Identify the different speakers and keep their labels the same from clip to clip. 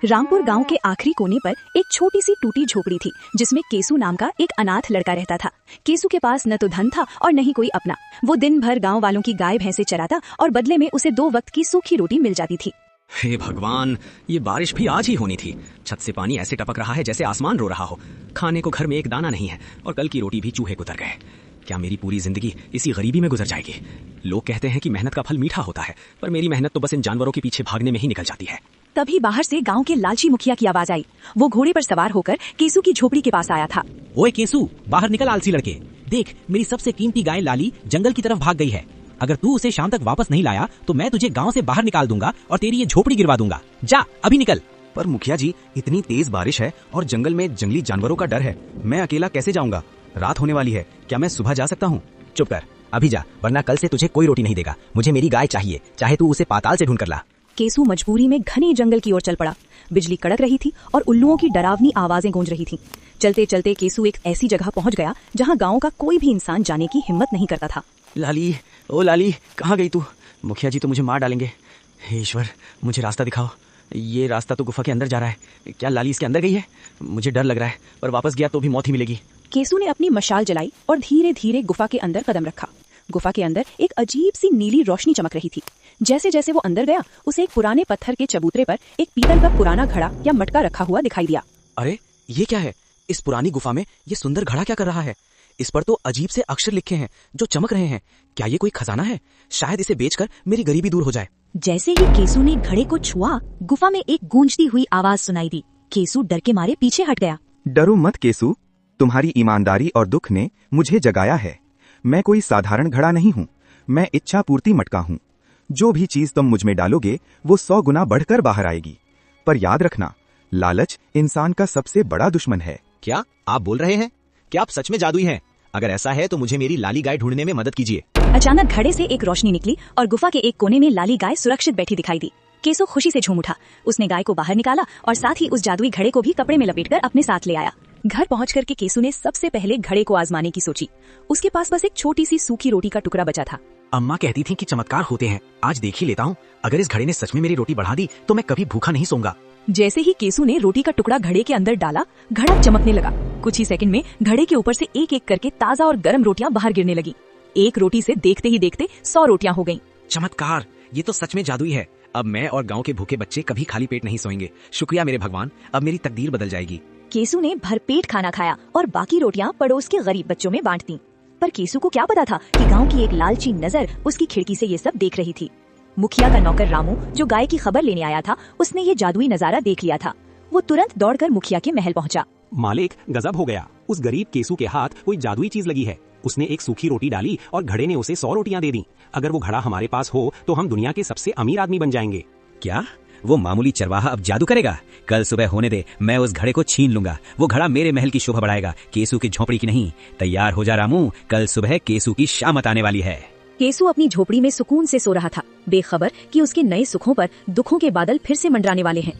Speaker 1: रामपुर गांव के आखिरी कोने पर एक छोटी सी टूटी झोपड़ी थी जिसमें केसू नाम का एक अनाथ लड़का रहता था। केसू के पास न तो धन था और न ही कोई अपना। वो दिन भर गांव वालों की गाय भैंसे चराता और बदले में उसे 2 वक्त की सूखी रोटी मिल जाती थी।
Speaker 2: हे भगवान, ये बारिश भी आज ही होनी थी। छत से पानी ऐसे टपक रहा है जैसे आसमान रो रहा हो। खाने को घर में एक दाना नहीं है और कल की रोटी भी चूहे कुतर गए। क्या मेरी पूरी जिंदगी इसी गरीबी में गुजर जाएगी? लोग कहते हैं कि मेहनत का फल मीठा होता है, पर मेरी मेहनत तो बस इन जानवरों के पीछे भागने में ही निकल जाती है।
Speaker 1: तभी बाहर से गांव के लालची मुखिया की आवाज आई। वो घोड़े पर सवार होकर केसू की झोपड़ी के पास आया था।
Speaker 3: ओए केसू, बाहर निकल आलसी लड़के। देख, मेरी सबसे कीमती गाय लाली जंगल की तरफ भाग गई है। अगर तू उसे शाम तक वापस नहीं लाया तो मैं तुझे गांव से बाहर निकाल दूंगा और तेरी ये झोपड़ी गिरवा दूंगा। जा, अभी निकल।
Speaker 4: पर मुखिया जी, इतनी तेज बारिश है और जंगल में जंगली जानवरों का डर है। मैं अकेला कैसे जाऊंगा? रात होने वाली है। क्या मैं सुबह जा सकता हूँ?
Speaker 3: चुप कर, अभी जा, वरना कल से तुझे कोई रोटी नहीं देगा। मुझे मेरी गाय चाहिए, चाहे तू उसे पाताल से ढूंढ कर ला।
Speaker 1: केसू मजबूरी में घने जंगल की ओर चल पड़ा। बिजली कड़क रही थी और उल्लुओं की डरावनी आवाजें गूंज रही थीं। चलते चलते केसू एक ऐसी जगह पहुंच गया जहां गांव का कोई भी इंसान जाने की हिम्मत नहीं करता था।
Speaker 4: लाली, ओ लाली, कहाँ गई तू? मुखिया जी तो मुझे मार डालेंगे। हे ईश्वर, मुझे रास्ता दिखाओ। ये रास्ता तो गुफा के अंदर जा रहा है। क्या लाली इसके अंदर गई है? मुझे डर लग रहा है, पर वापस गया तो भी मौत ही मिलेगी।
Speaker 1: केसू ने अपनी मशाल जलाई और धीरे धीरे गुफा के अंदर कदम रखा। गुफा के अंदर एक अजीब सी नीली रोशनी चमक रही थी। जैसे जैसे वो अंदर गया, उसे एक पुराने पत्थर के चबूतरे पर एक पीतल का पुराना घड़ा या मटका रखा हुआ दिखाई दिया।
Speaker 4: अरे, ये क्या है? इस पुरानी गुफा में ये सुंदर घड़ा क्या कर रहा है? इस पर तो अजीब से अक्षर लिखे हैं जो चमक रहे हैं। क्या ये कोई खजाना है? शायद इसे बेचकर मेरी गरीबी दूर हो जाए।
Speaker 1: जैसे ही केसू ने घड़े को छुआ, गुफा में एक गूंजती हुई आवाज सुनाई दी। केसू डर के मारे पीछे हट गया।
Speaker 5: डरो मत केसू, तुम्हारी ईमानदारी और दुख ने मुझे जगाया है। मैं कोई साधारण घड़ा नहीं हूँ, मैं इच्छा पूर्ति मटका हूँ। जो भी चीज तुम मुझ में डालोगे वो 100 गुना बढ़कर बाहर आएगी। पर याद रखना, लालच इंसान का सबसे बड़ा दुश्मन है।
Speaker 3: क्या आप बोल रहे हैं? क्या आप सच में जादुई हैं? अगर ऐसा है तो मुझे मेरी लाली गाय ढूंढने में मदद कीजिए।
Speaker 1: अचानक घड़े से एक रोशनी निकली और गुफा के एक कोने में लाली गाय सुरक्षित बैठी दिखाई दी। केसू खुशी से झूम उठा। उसने गाय को बाहर निकाला और साथ ही उस जादुई घड़े को भी कपड़े में लपेटकर अपने साथ ले आया। घर पहुंचकर के केसू ने सबसे पहले घड़े को आजमाने की सोची। उसके पास बस एक छोटी सी सूखी रोटी का टुकड़ा बचा था।
Speaker 3: अम्मा कहती थी कि चमत्कार होते हैं, आज देख ही लेता हूँ। अगर इस घड़े ने सच में मेरी रोटी बढ़ा दी तो मैं कभी भूखा नहीं सोऊंगा।
Speaker 1: जैसे ही केसू ने रोटी का टुकड़ा घड़े के अंदर डाला, घड़ा चमकने लगा। कुछ ही सेकंड में घड़े के ऊपर से एक एक करके ताजा और गर्म रोटियां बाहर गिरने लगी। एक रोटी से देखते ही देखते 100 रोटियां हो गईं।
Speaker 3: चमत्कार, ये तो सच में जादुई है। अब मैं और गांव के भूखे बच्चे कभी खाली पेट नहीं सोएंगे। शुक्रिया मेरे भगवान, अब मेरी तकदीर बदल जाएगी।
Speaker 1: केसू ने भरपेट खाना खाया और बाकी रोटियां पड़ोस के गरीब बच्चों में बांट दी। पर केसू को क्या पता था कि गांव की एक लालची नजर उसकी खिड़की से ये सब देख रही थी। मुखिया का नौकर रामू, जो गाय की खबर लेने आया था, उसने ये जादुई नजारा देख लिया था। वो तुरंत दौड़कर मुखिया के महल पहुंचा।
Speaker 3: मालिक, गजब हो गया। उस गरीब केसू के हाथ कोई जादुई चीज लगी है। उसने एक सूखी रोटी डाली और घड़े ने उसे 100 रोटियां दे दी। अगर वो घड़ा हमारे पास हो तो हम दुनिया के सबसे अमीर आदमी बन जाएंगे।
Speaker 2: क्या वो मामूली चरवाहा अब जादू करेगा? कल सुबह होने दे, मैं उस घड़े को छीन लूंगा। वो घड़ा मेरे महल की शोभा बढ़ाएगा, केसू की झोपड़ी की नहीं। तैयार हो जा रामू, कल सुबह केसू की शामत आने वाली है।
Speaker 1: केसू अपनी झोपड़ी में सुकून से सो रहा था, बेखबर कि उसके नए सुखों पर दुखों के बादल फिर से मंडराने वाले हैं।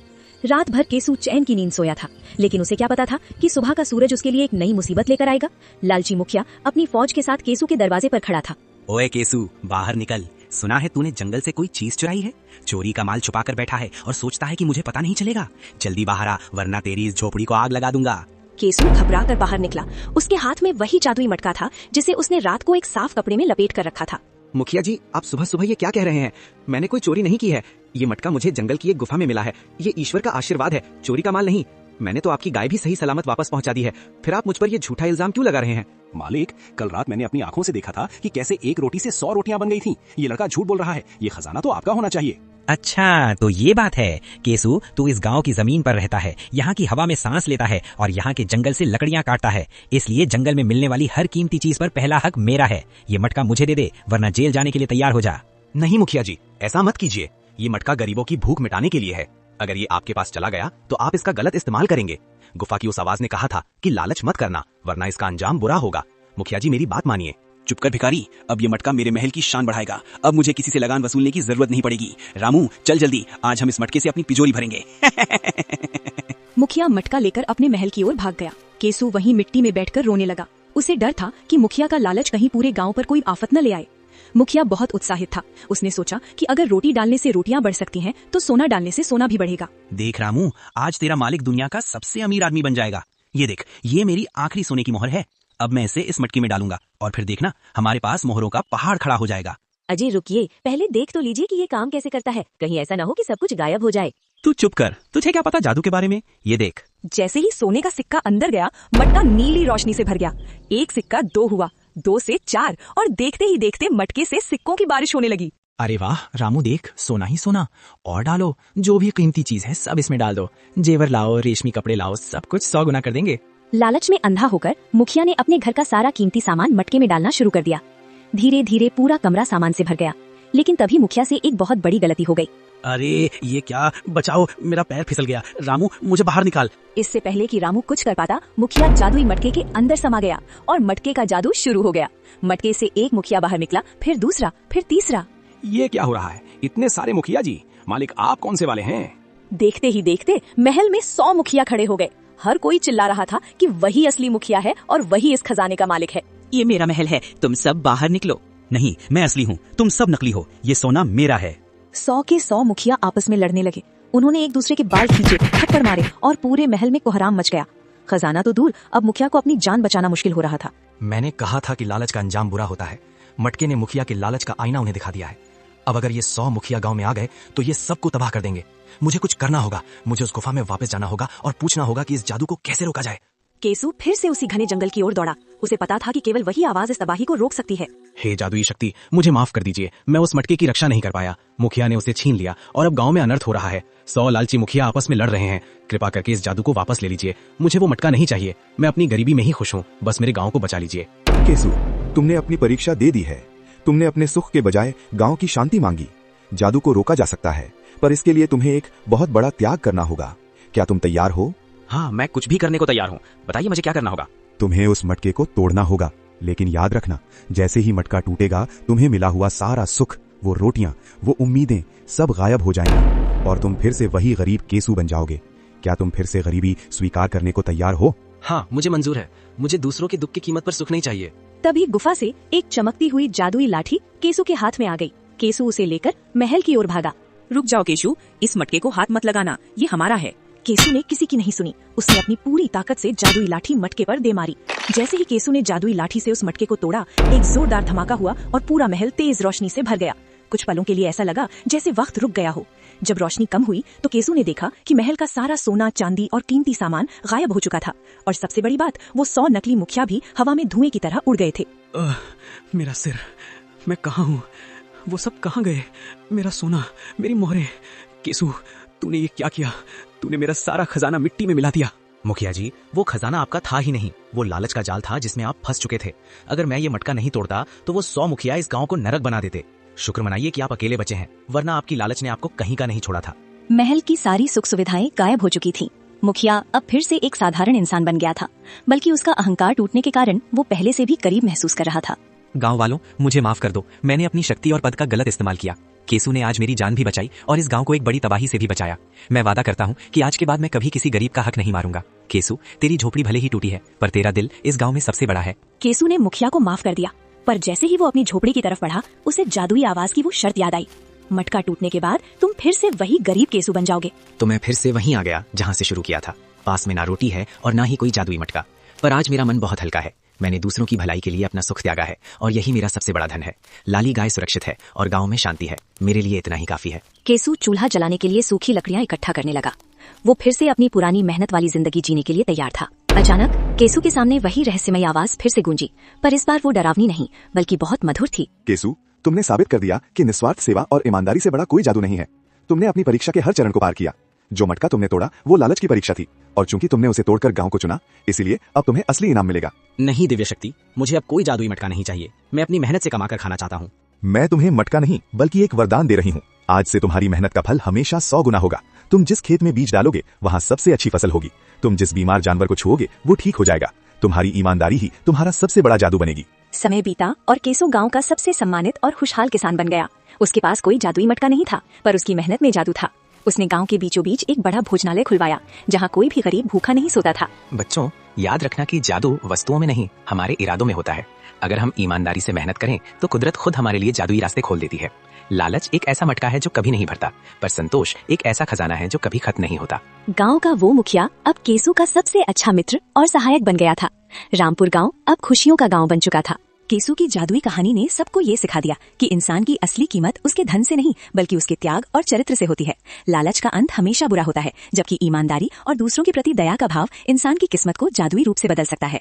Speaker 1: रात भर केसू चैन की नींद सोया था, लेकिन उसे क्या पता था कि सुबह का सूरज उसके लिए एक नई मुसीबत लेकर आएगा। लालची मुखिया अपनी फौज के साथ केसू के दरवाजे पर खड़ा था।
Speaker 3: ओए केसू, बाहर निकल। सुना है तूने जंगल से कोई चीज चुराई है। चोरी का माल छुपा कर बैठा है और सोचता है कि मुझे पता नहीं चलेगा। जल्दी बाहर आ, वरना तेरी इस झोपड़ी को आग लगा दूंगा।
Speaker 1: केसू घबरा कर बाहर निकला। उसके हाथ में वही जादुई मटका था जिसे उसने रात को एक साफ कपड़े में लपेट कर रखा था।
Speaker 4: मुखिया जी, आप सुबह सुबह ये क्या कह रहे हैं? मैंने कोई चोरी नहीं की है। ये मटका मुझे जंगल की एक गुफा में मिला है। ये ईश्वर का आशीर्वाद है, चोरी का माल नहीं। मैंने तो आपकी गाय भी सही सलामत वापस पहुंचा दी है। फिर आप मुझ पर ये झूठा इल्जाम क्यों लगा रहे हैं?
Speaker 6: मालिक, कल रात मैंने अपनी आंखों से देखा था कि कैसे एक रोटी से 100 रोटियां बन गई थीं। ये लड़का झूठ बोल रहा है। ये खजाना तो आपका होना चाहिए।
Speaker 3: अच्छा, तो ये बात है। केसू, तू इस गांव की जमीन पर रहता है, यहाँ की हवा में सांस लेता है और यहाँ के जंगल से लकड़ियाँ काटता है। इसलिए जंगल में मिलने वाली हर कीमती चीज पर पहला हक मेरा है। ये मटका मुझे दे दे, वरना जेल जाने के लिए तैयार हो जा।
Speaker 4: नहीं मुखिया जी, ऐसा मत कीजिए। ये मटका गरीबों की भूख मिटाने के लिए है। अगर ये आपके पास चला गया तो आप इसका गलत इस्तेमाल करेंगे। गुफा की उस आवाज ने कहा था कि लालच मत करना, वरना इसका अंजाम बुरा होगा। मुखिया जी, मेरी बात मानिए।
Speaker 6: चुप कर भिखारी, अब ये मटका मेरे महल की शान बढ़ाएगा। अब मुझे किसी से लगान वसूलने की जरूरत नहीं पड़ेगी। रामू, चल जल्दी, आज हम इस मटके से अपनी तिजोरी भरेंगे।
Speaker 1: मुखिया मटका लेकर अपने महल की ओर भाग गया। केसू वहीं मिट्टी में बैठकर रोने लगा। उसे डर था कि मुखिया का लालच कहीं पूरे गांव पर कोई आफत न ले आए। मुखिया बहुत उत्साहित था। उसने सोचा कि अगर रोटी डालने से रोटियां बढ़ सकती हैं, तो सोना डालने से सोना भी बढ़ेगा।
Speaker 6: देख रामू, आज तेरा मालिक दुनिया का सबसे अमीर आदमी बन जाएगा। ये देख, ये मेरी आखिरी सोने की मोहर है। अब मैं इसे इस मटकी में डालूंगा और फिर देखना, हमारे पास मोहरों का पहाड़ खड़ा हो जाएगा।
Speaker 7: अजय रुकिए, पहले देख तो लीजिए कि ये काम कैसे करता है। कहीं ऐसा ना हो कि सब कुछ गायब हो जाए।
Speaker 6: तू चुप कर, तुझे क्या पता जादू के बारे में। ये देख।
Speaker 1: जैसे ही सोने का सिक्का अंदर गया, मटका नीली रोशनी से भर गया। एक सिक्का 2 हुआ, 2 से 4, और देखते ही देखते मटके से सिक्कों की बारिश होने लगी।
Speaker 2: अरे वाह रामू, देख सोना ही सोना। और डालो, जो भी कीमती चीज है सब इसमें डाल दो। जेवर लाओ, रेशमी कपड़े लाओ, सब कुछ 100 गुना कर देंगे।
Speaker 1: लालच में अंधा होकर मुखिया ने अपने घर का सारा कीमती सामान मटके में डालना शुरू कर दिया। धीरे धीरे पूरा कमरा सामान से भर गया। लेकिन तभी मुखिया से एक बहुत बड़ी गलती हो गई।
Speaker 6: अरे ये क्या, बचाओ, मेरा पैर फिसल गया। रामू, मुझे बाहर निकाल।
Speaker 1: इससे पहले कि रामू कुछ कर पाता, मुखिया जादुई मटके के अंदर समा गया और मटके का जादू शुरू हो गया। मटके से एक मुखिया बाहर निकला, फिर दूसरा, फिर तीसरा।
Speaker 4: ये क्या हो रहा है? इतने सारे मुखिया जी। मालिक आप कौन से वाले हैं?
Speaker 1: देखते ही देखते महल में 100 मुखिया खड़े हो गए। हर कोई चिल्ला रहा था कि वही असली मुखिया है और वही इस खजाने का मालिक है।
Speaker 6: ये मेरा महल है, तुम सब बाहर निकलो। नहीं, मैं असली हूँ, तुम सब नकली हो। ये सोना मेरा है।
Speaker 1: 100 के 100 मुखिया आपस में लड़ने लगे। उन्होंने एक दूसरे के बाल खींचे, थप्पड़ मारे और पूरे महल में कोहराम मच गया। खजाना तो दूर, अब मुखिया को अपनी जान बचाना मुश्किल हो रहा था।
Speaker 4: मैंने कहा था कि लालच का अंजाम बुरा होता है। मटके ने मुखिया के लालच का आईना उन्हें दिखा दिया है। अब अगर ये 100 मुखिया गांव में आ गए तो ये सबको तबाह कर देंगे। मुझे कुछ करना होगा। मुझे उस गुफा में वापस जाना होगा और पूछना होगा कि इस जादू को कैसे रोका जाए।
Speaker 1: केसू फिर से उसी घने जंगल की ओर दौड़ा। उसे पता था कि केवल वही आवाज इस तबाही को रोक सकती है।
Speaker 4: हे जादुई शक्ति, मुझे माफ कर दीजिए। मैं उस मटके की रक्षा नहीं कर पाया। मुखिया ने उसे छीन लिया और अब गांव में अनर्थ हो रहा है। 100 लालची मुखिया आपस में लड़ रहे हैं। कृपा करके इस जादू को वापस ले लीजिए। मुझे वो मटका नहीं चाहिए। मैं अपनी गरीबी में ही खुश हूँ। बस मेरे गाँव को बचा लीजिए।
Speaker 5: केसू, तुमने अपनी परीक्षा दे दी है। तुमने अपने सुख के बजाय गांव की शांति मांगी। जादू को रोका जा सकता है, पर इसके लिए तुम्हें एक बहुत बड़ा त्याग करना होगा। क्या तुम तैयार हो?
Speaker 6: हाँ, मैं कुछ भी करने को तैयार हूँ। बताइए मुझे क्या करना होगा।
Speaker 5: तुम्हें उस मटके को तोड़ना होगा, लेकिन याद रखना, जैसे ही मटका टूटेगा तुम्हें मिला हुआ सारा सुख, वो रोटियां, वो उम्मीदें सब गायब हो जाएंगी और तुम फिर से वही गरीब केसू बन जाओगे। क्या तुम फिर से गरीबी स्वीकार करने को तैयार हो?
Speaker 2: हाँ, मुझे मंजूर है। मुझे दूसरों के दुख की कीमत पर सुख नहीं चाहिए।
Speaker 1: तभी गुफा से एक चमकती हुई जादुई लाठी केसू के हाथ में आ गई। केसू उसे लेकर महल की ओर भागा।
Speaker 7: रुक जाओ केशु, इस मटके को हाथ मत लगाना, ये हमारा है।
Speaker 1: केसू ने किसी की नहीं सुनी। उसने अपनी पूरी ताकत से जादुई लाठी मटके पर दे मारी। जैसे ही केसू ने जादुई लाठी से उस मटके को तोड़ा, एक जोरदार धमाका हुआ और पूरा महल तेज रोशनी से भर गया। कुछ पलों के लिए ऐसा लगा जैसे वक्त रुक गया हो। जब रोशनी कम हुई तो केसू ने देखा कि महल का सारा सोना, चांदी और कीमती सामान गायब हो चुका था और सबसे बड़ी बात, वो 100 नकली मुखिया भी हवा में धुएं की तरह उड़ गए थे।
Speaker 6: मेरा सिर, मैं कहाँ हूँ? वो सब कहाँ गए? मेरा सोना, मेरी मोहरें। केसू, तूने ये क्या किया? तूने मेरा सारा खजाना मिट्टी में मिला दिया।
Speaker 4: मुखिया जी, वो खजाना आपका था ही नहीं। वो लालच का जाल था जिसमें आप फंस चुके थे। अगर मैं ये मटका नहीं तोड़ता तो वो 100 मुखिया इस गांव को नरक बना देते। शुक्र मनाइए कि आप अकेले बचे हैं, वरना आपकी लालच ने आपको कहीं का नहीं छोड़ा था।
Speaker 1: महल की सारी सुख सुविधाएं गायब हो चुकी थीं। मुखिया अब फिर से एक साधारण इंसान बन गया था, बल्कि उसका अहंकार टूटने के कारण वो पहले से भी करीब महसूस कर रहा था।
Speaker 3: गांव वालों, मुझे माफ कर दो। मैंने अपनी शक्ति और पद का गलत इस्तेमाल किया। केसू ने आज मेरी जान भी बचाई और इस गांव को एक बड़ी तबाही से भी बचाया। मैं वादा करता हूँ कि आज के बाद मैं कभी किसी गरीब का हक नहीं मारूंगा। केसू, तेरी झोपड़ी भले ही टूटी है, पर तेरा दिल इस गांव में सबसे बड़ा है।
Speaker 1: केसू ने मुखिया को माफ कर दिया, पर जैसे ही वो अपनी झोपड़ी की तरफ बढ़ा, उसे जादुई आवाज की वो शर्त याद आई। मटका टूटने के बाद तुम फिर से वही गरीब केसू बन जाओगे।
Speaker 2: तो मैं फिर से वहीं आ गया जहाँ से शुरू किया था। पास में ना रोटी है और ना ही कोई जादुई मटका, पर आज मेरा मन बहुत हल्का है। मैंने दूसरों की भलाई के लिए अपना सुख त्यागा है और यही मेरा सबसे बड़ा धन है। लाली गाय सुरक्षित है और गांव में शांति है। मेरे लिए इतना ही काफी है।
Speaker 1: केसू चूल्हा जलाने के लिए सूखी लकड़ियां इकट्ठा करने लगा। वो फिर से अपनी पुरानी मेहनत वाली जिंदगी जीने के लिए तैयार था। अचानक केसू के सामने वही रहस्यमयी आवाज फिर से गूंजी, पर इस बार वो डरावनी नहीं बल्कि बहुत मधुर थी।
Speaker 5: केसू, तुमने साबित कर दिया कि निस्वार्थ सेवा और ईमानदारी से बड़ा कोई जादू नहीं है। तुमने अपनी परीक्षा के हर चरण को पार किया। जो मटका तुमने तोड़ा वो लालच की परीक्षा थी, और चूंकि तुमने उसे तोड़कर गांव को चुना, इसीलिए अब तुम्हें असली इनाम मिलेगा।
Speaker 2: नहीं दिव्य शक्ति, मुझे अब कोई जादुई मटका नहीं चाहिए। मैं अपनी मेहनत से कमाकर खाना चाहता हूँ।
Speaker 5: मैं तुम्हें मटका नहीं बल्कि एक वरदान दे रही हूँ। आज से तुम्हारी मेहनत का फल हमेशा 100 गुना होगा। तुम जिस खेत में बीज डालोगे वहाँ सबसे अच्छी फसल होगी। तुम जिस बीमार जानवर को छुओगे वो ठीक हो जाएगा। तुम्हारी ईमानदारी ही तुम्हारा सबसे बड़ा जादू बनेगी।
Speaker 1: समय बीता और केसू गांव का सबसे सम्मानित और खुशहाल किसान बन गया। उसके पास कोई जादुई मटका नहीं था, पर उसकी मेहनत में जादू था। उसने गांव के बीचों बीच एक बड़ा भोजनालय खुलवाया, जहां कोई भी गरीब भूखा नहीं सोता था।
Speaker 2: बच्चों, याद रखना कि जादू वस्तुओं में नहीं, हमारे इरादों में होता है।
Speaker 4: अगर हम ईमानदारी से मेहनत करें तो कुदरत खुद हमारे लिए जादुई रास्ते खोल देती है। लालच एक ऐसा मटका है जो कभी नहीं भरता, पर संतोष एक ऐसा खजाना है जो कभी खत्म नहीं होता।
Speaker 1: गांव का वो मुखिया अब केसू का सबसे अच्छा मित्र और सहायक बन गया था। रामपुर गांव अब खुशियों का गांव बन चुका था। केसू की जादुई कहानी ने सबको ये सिखा दिया कि इंसान की असली कीमत उसके धन से नहीं बल्कि उसके त्याग और चरित्र से होती है। लालच का अंत हमेशा बुरा होता है, जबकि ईमानदारी और दूसरों के प्रति दया का भाव इंसान की किस्मत को जादुई रूप से बदल सकता है।